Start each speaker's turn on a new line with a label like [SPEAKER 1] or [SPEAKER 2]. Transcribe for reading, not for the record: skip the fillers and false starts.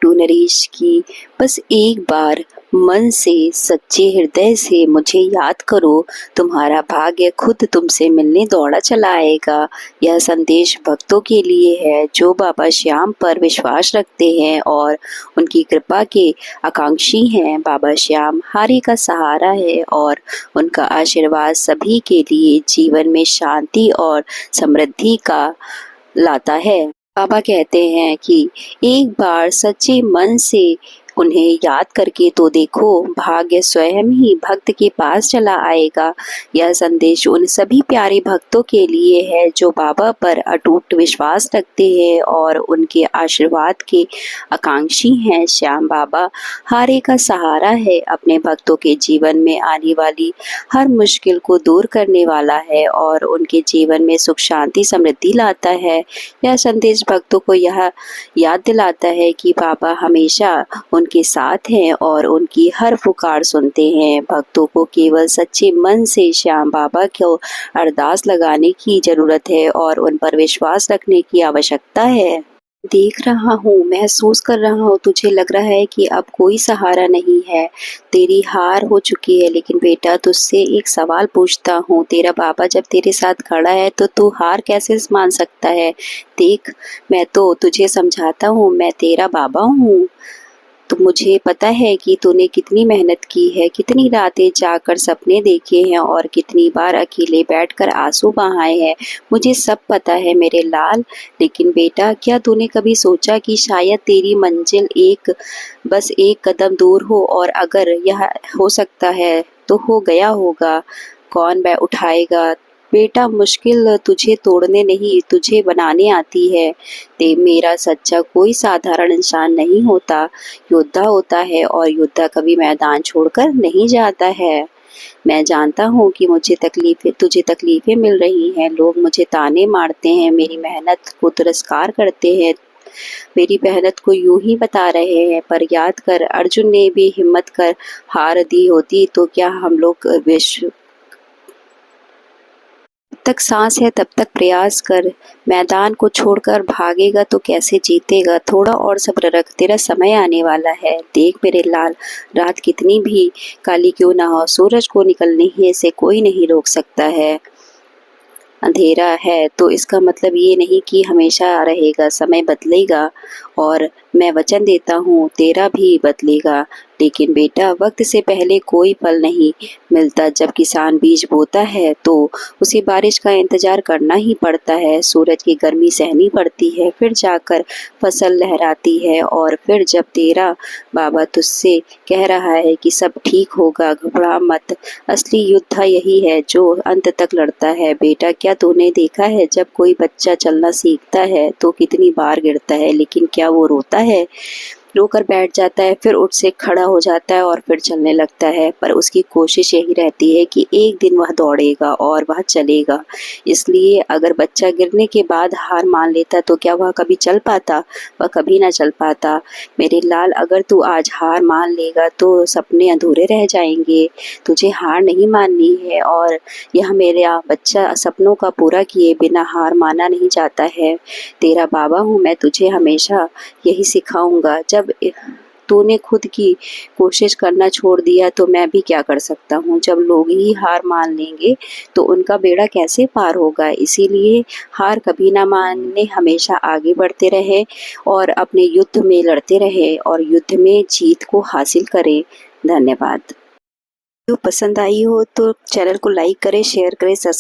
[SPEAKER 1] बिट्टू नरेश की बस एक बार मन से सच्चे हृदय से मुझे याद करो, तुम्हारा भाग्य खुद तुमसे मिलने दौड़ा चला आएगा। यह संदेश भक्तों के लिए है जो बाबा श्याम पर विश्वास रखते हैं और उनकी कृपा के आकांक्षी हैं। बाबा श्याम हारे का सहारा है और उनका आशीर्वाद सभी के लिए जीवन में शांति और समृद्धि का लाता है। बाबा कहते हैं कि एक बार सच्चे मन से उन्हें याद करके तो देखो, भाग्य स्वयं ही भक्त के पास चला आएगा। यह संदेश उन सभी प्यारे भक्तों के लिए है जो बाबा पर अटूट विश्वास रखते हैं और उनके आशीर्वाद के आकांक्षी हैं। श्याम बाबा हारे का सहारा है, अपने भक्तों के जीवन में आने वाली हर मुश्किल को दूर करने वाला है और उनके जीवन में सुख शांति समृद्धि लाता है। यह संदेश भक्तों को यह याद दिलाता है कि बाबा हमेशा उनके साथ हैं और उनकी हर पुकार सुनते हैं। भक्तों को केवल सच्चे मन से श्याम बाबा को अरदास लगाने की जरूरत है और उन पर विश्वास रखने की आवश्यकता है। देख रहा हूँ, महसूस कर रहा हूँ, तुझे लग रहा है कि अब कोई सहारा नहीं है, तेरी हार हो चुकी है। लेकिन बेटा, तुझसे एक सवाल पूछता हूँ, तेरा बाबा जब तेरे साथ खड़ा है तो तू हार कैसे मान सकता है? देख, मैं तो तुझे समझाता हूँ, मैं तेरा बाबा हूँ। तो मुझे पता है कि तूने कितनी मेहनत की है, कितनी रातें जाकर सपने देखे हैं और कितनी बार अकेले बैठकर आंसू बहाए हैं। मुझे सब पता है मेरे लाल। लेकिन बेटा, क्या तूने कभी सोचा कि शायद तेरी मंजिल बस एक कदम दूर हो, और अगर यह हो सकता है तो हो गया होगा, कौन वह उठाएगा? बेटा, मुश्किल तुझे तोड़ने नहीं, तुझे बनाने आती है। ते मेरा सच्चा कोई साधारण इंसान नहीं होता, योद्धा होता है, और योद्धा कभी मैदान छोड़कर नहीं जाता है। मैं जानता हूँ कि तुझे तकलीफें मिल रही हैं, लोग मुझे ताने मारते हैं, मेरी मेहनत को तिरस्कार करते हैं, मेरी मेहनत को यूं ही बता रहे हैं। पर याद कर, अर्जुन ने भी हिम्मत कर हार दी होती तो क्या हम लोग विश्व तक सांस है तब तक प्रयास कर। मैदान को छोड़कर भागेगा तो कैसे जीतेगा? थोड़ा और सब्र रख, तेरा समय आने वाला है। देख मेरे लाल, रात कितनी भी काली क्यों ना हो, सूरज को निकलने से कोई नहीं रोक सकता है। अंधेरा है तो इसका मतलब ये नहीं कि हमेशा रहेगा, समय बदलेगा और मैं वचन देता हूँ तेरा भी बदलेगा। लेकिन बेटा, वक्त से पहले कोई फल नहीं मिलता। जब किसान बीज बोता है तो उसे बारिश का इंतजार करना ही पड़ता है, सूरज की गर्मी सहनी पड़ती है, फिर जाकर फसल लहराती है। और फिर जब तेरा बाबा तुझसे कह रहा है कि सब ठीक होगा, घबरा मत, असली योद्धा यही है जो अंत तक लड़ता है। बेटा, क्या तूने देखा है जब कोई बच्चा चलना सीखता है तो कितनी बार गिरता है, लेकिन क्या वो रोता है? रोकर बैठ जाता है, फिर उठ से खड़ा हो जाता है और फिर चलने लगता है। पर उसकी कोशिश यही रहती है कि एक दिन वह दौड़ेगा और वह चलेगा। इसलिए अगर बच्चा गिरने के बाद हार मान लेता तो क्या वह कभी चल पाता? वह कभी ना चल पाता। मेरे लाल, अगर तू आज हार मान लेगा तो सपने अधूरे रह जाएंगे। तुझे हार नहीं माननी है और यह मेरा बच्चा सपनों का पूरा किए बिना हार माना नहीं जाता है। तेरा बाबा हूँ मैं, तुझे हमेशा यही सिखाऊंगा। जब तूने खुद की कोशिश करना छोड़ दिया तो मैं भी क्या कर सकता हूँ? जब लोग ही हार मान लेंगे तो उनका बेड़ा कैसे पार होगा? इसीलिए हार कभी ना माने, हमेशा आगे बढ़ते रहे और अपने युद्ध में लड़ते रहे और युद्ध में जीत को हासिल करें। धन्यवाद। वीडियो पसंद आई हो तो चैनल को लाइक करें, शेयर करें, सब्सक्राइब